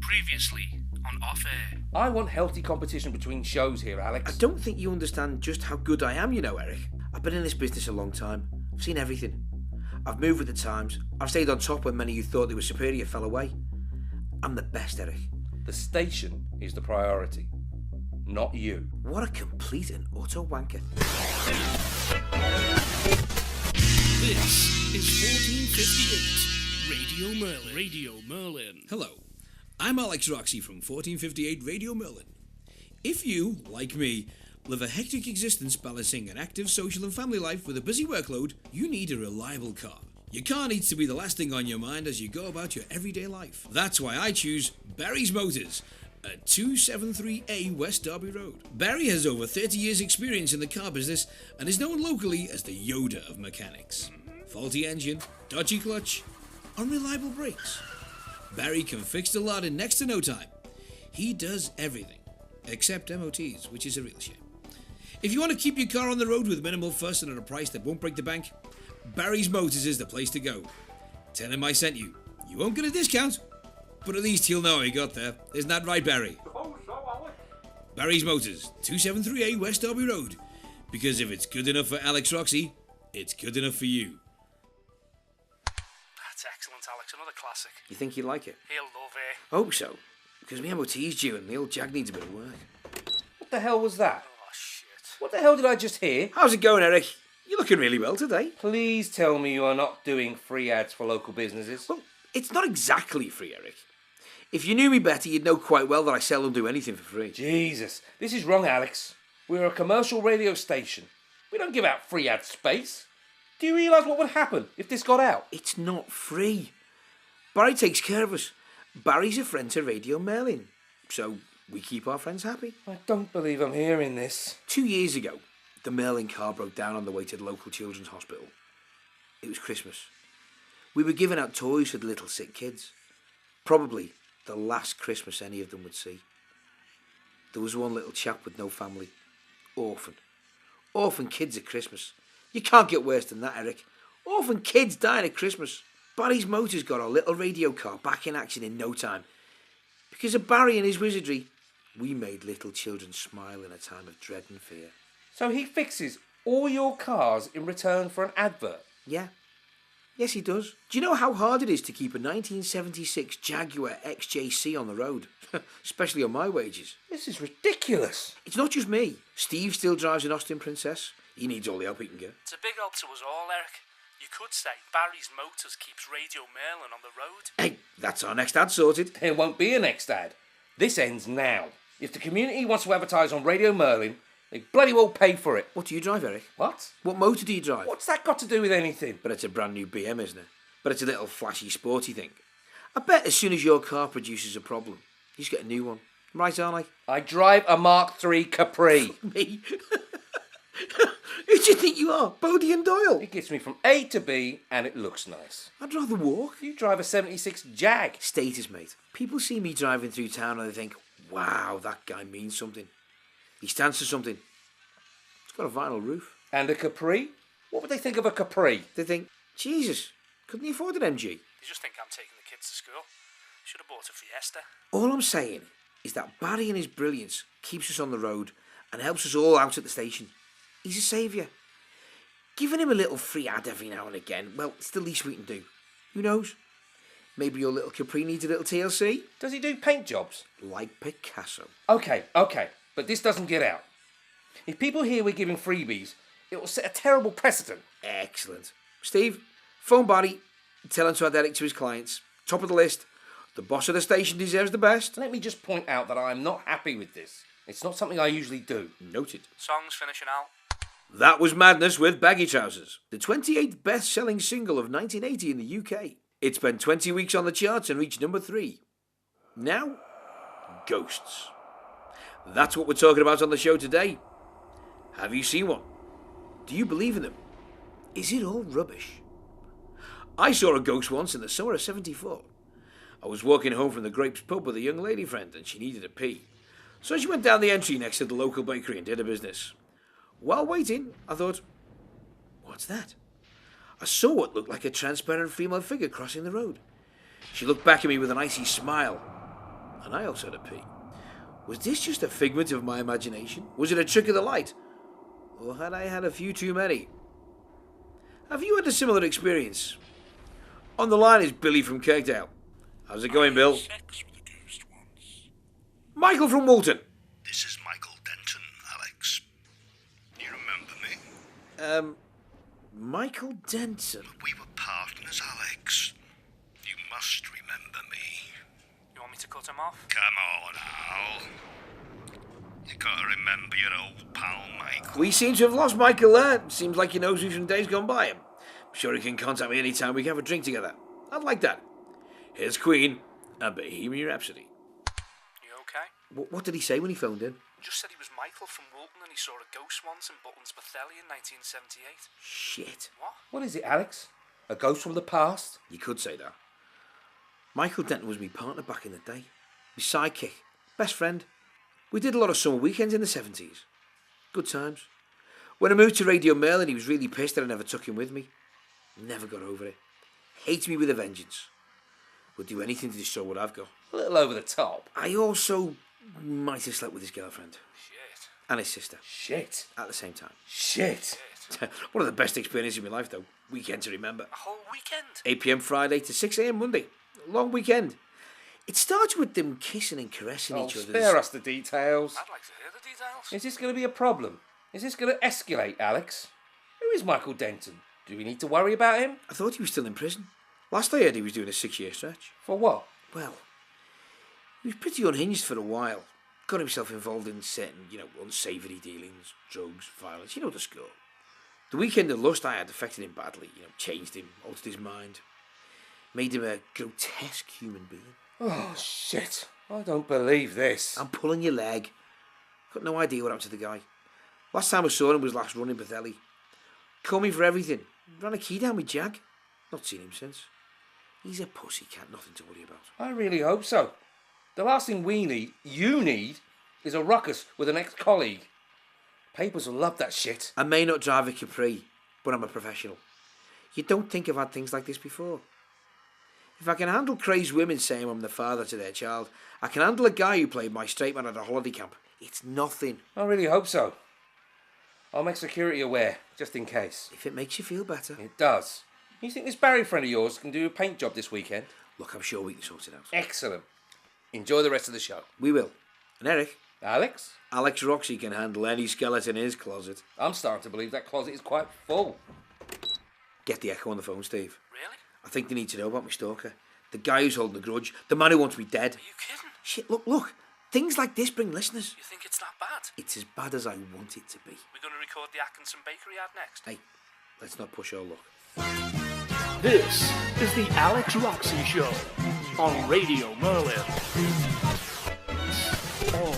Previously on Off Air. I want healthy competition between shows here, Alex. I don't think you understand just how good I am, you know, Eric. I've been in this business a long time. I've seen everything. I've moved with the times. I've stayed on top when many of you thought they were superior fell away. I'm the best, Eric. The station is the priority, not you. What a complete and utter wanker. This is 1458 Radio Merlin. Radio Merlin. Hello, I'm Alex Roxy from 1458 Radio Merlin. If you, like me, live a hectic existence balancing an active social and family life with a busy workload, you need a reliable car. Your car needs to be the last thing on your mind as you go about your everyday life. That's why I choose Barry's Motors at 273A West Derby Road. Barry has over 30 years experience in the car business and is known locally as the Yoda of mechanics. Faulty engine, dodgy clutch, unreliable brakes. Barry can fix the lot in next to no time. He does everything, except MOTs, which is a real shame. If you want to keep your car on the road with minimal fuss and at a price that won't break the bank, Barry's Motors is the place to go. Tell him I sent you. You won't get a discount, but at least he'll know he got there. Isn't that right, Barry? Barry's Motors, 273A West Derby Road. Because if it's good enough for Alex Roxy, it's good enough for you. That's excellent, Alex. Another classic. You think you'd like it? He'll love it. Hope so, because my MOT's due and the old Jag needs a bit of work. What the hell was that? Oh, shit. What the hell did I just hear? How's it going, Eric? You're looking really well today. Please tell me you are not doing free ads for local businesses. Well, it's not exactly free, Eric. If you knew me better, you'd know quite well that I seldom do anything for free. Jesus, this is wrong, Alex. We're a commercial radio station. We don't give out free ad space. Do you realise what would happen if this got out? It's not free. Barry takes care of us. Barry's a friend to Radio Merlin, so we keep our friends happy. I don't believe I'm hearing this. 2 years ago, the Merlin car broke down on the way to the local children's hospital. It was Christmas. We were giving out toys for the little sick kids. Probably the last Christmas any of them would see. There was one little chap with no family. Orphan. Orphan kids at Christmas. You can't get worse than that, Eric. Orphan kids dying at Christmas. Barry's Motors got our little radio car back in action in no time. Because of Barry and his wizardry, we made little children smile in a time of dread and fear. So he fixes all your cars in return for an advert? Yeah. Yes, he does. Do you know how hard it is to keep a 1976 Jaguar XJC on the road? Especially on my wages. This is ridiculous. It's not just me. Steve still drives an Austin Princess. He needs all the help he can get. It's a big help to us all, Eric. You could say Barry's Motors keeps Radio Merlin on the road. Hey, that's our next ad sorted. There won't be a next ad. This ends now. If the community wants to advertise on Radio Merlin, they bloody well pay for it. What do you drive, Eric? What? What motor do you drive? What's that got to do with anything? But it's a brand new BM, isn't it? But it's a little flashy, sporty thing. I bet as soon as your car produces a problem, you just get a new one. Right, aren't I? I drive a Mark III Capri. Me? Who do you think you are? Bodie and Doyle? It gets me from A to B and it looks nice. I'd rather walk. You drive a 76 Jag. Status, mate. People see me driving through town and they think, wow, that guy means something. He stands for something. It's got a vinyl roof. And a Capri? What would they think of a Capri? They think, Jesus, couldn't he afford an MG? You just think I'm taking the kids to school. Should have bought a Fiesta. All I'm saying is that Barry and his brilliance keeps us on the road and helps us all out at the station. He's a saviour. Giving him a little free ad every now and again, well, it's the least we can do. Who knows? Maybe your little Capri needs a little TLC? Does he do paint jobs? Like Picasso. Okay, but this doesn't get out. If people hear we're giving freebies, it will set a terrible precedent. Excellent. Steve, phone Barry, tell him to add Eric to his clients. Top of the list. The boss of the station deserves the best. Let me just point out that I'm not happy with this. It's not something I usually do. Noted. Song's finishing out. That was Madness with Baggy Trousers, the 28th best-selling single of 1980 in the UK. It spent 20 weeks on the charts and reached number 3. Now, ghosts. That's what we're talking about on the show today. Have you seen one? Do you believe in them? Is it all rubbish? I saw a ghost once in the summer of 74. I was walking home from the Grapes pub with a young lady friend and she needed a pee. So she went down the entry next to the local bakery and did her business. While waiting, I thought, what's that? I saw what looked like a transparent female figure crossing the road. She looked back at me with an icy smile. and I also had a pee. Was this just a figment of my imagination? Was it a trick of the light? Or had I had a few too many? Have you had a similar experience? On the line is Billy from Kirkdale. How's it going, Bill? Sex with a ghost once. Michael from Woolton. This is Michael Denton, Alex. You remember me? Michael Denton. We were partners, Alex. You must remember me. You want me to cut him off? Come on, Al. You gotta remember your old pal, Michael. We seem to have lost Michael there. Seems like he knows me from days gone by. I'm sure he can contact me anytime we can have a drink together. I'd like that. Here's Queen and Bohemian Rhapsody. You okay? What did he say when he phoned in? Just said he was Michael from Woolton and he saw a ghost once in Buttons Bethely in 1978. Shit. What? What is it, Alex? A ghost from the past? You could say that. Michael Denton was my partner back in the day. My sidekick. Best friend. We did a lot of summer weekends in the 70s. Good times. When I moved to Radio Merlin, he was really pissed that I never took him with me. Never got over it. Hates me with a vengeance. Would do anything to destroy what I've got. A little over the top. I also might have slept with his girlfriend. Shit. And his sister. Shit. At the same time. Shit. One of the best experiences of my life, though. Weekend to remember. A whole weekend? 8 p.m. Friday to 6 a.m. Monday. Long weekend. It starts with them kissing and caressing Oh, each other. spare us the details. I'd like to hear the details. Is this going to be a problem? Is this going to escalate, Alex? Who is Michael Denton? Do we need to worry about him? I thought he was still in prison. Last I heard he was doing a 6-year stretch. For what? Well, he was pretty unhinged for a while. Got himself involved in certain, unsavoury dealings, drugs, violence. You know the score. The weekend of lust I had affected him badly. Changed him, altered his mind. Made him a grotesque human being. Oh, shit. I don't believe this. I'm pulling your leg. Got no idea what happened to the guy. Last time I saw him was last run in Bethely. Called me for everything. Ran a key down with Jag. Not seen him since. He's a pussycat, nothing to worry about. I really hope so. The last thing you need, is a ruckus with an ex-colleague. Papers will love that shit. I may not drive a Capri, but I'm a professional. You don't think I've had things like this before. If I can handle crazed women saying I'm the father to their child, I can handle a guy who played my straight man at a holiday camp. It's nothing. I really hope so. I'll make security aware, just in case. If it makes you feel better. It does. You think this Barry friend of yours can do a paint job this weekend? Look, I'm sure we can sort it out. Excellent. Enjoy the rest of the show. We will. And Eric? Alex? Alex Roxy can handle any skeleton in his closet. I'm starting to believe that closet is quite full. Get the Echo on the phone, Steve. Really? I think they need to know about my stalker. The guy who's holding the grudge. The man who wants me dead. Are you kidding? Shit, look. Things like this bring listeners. You think it's that bad? It's as bad as I want it to be. We're going to record the Atkinson Bakery ad next. Hey, let's not push our luck. This is the Alex Roxy Show on Radio Merlin. All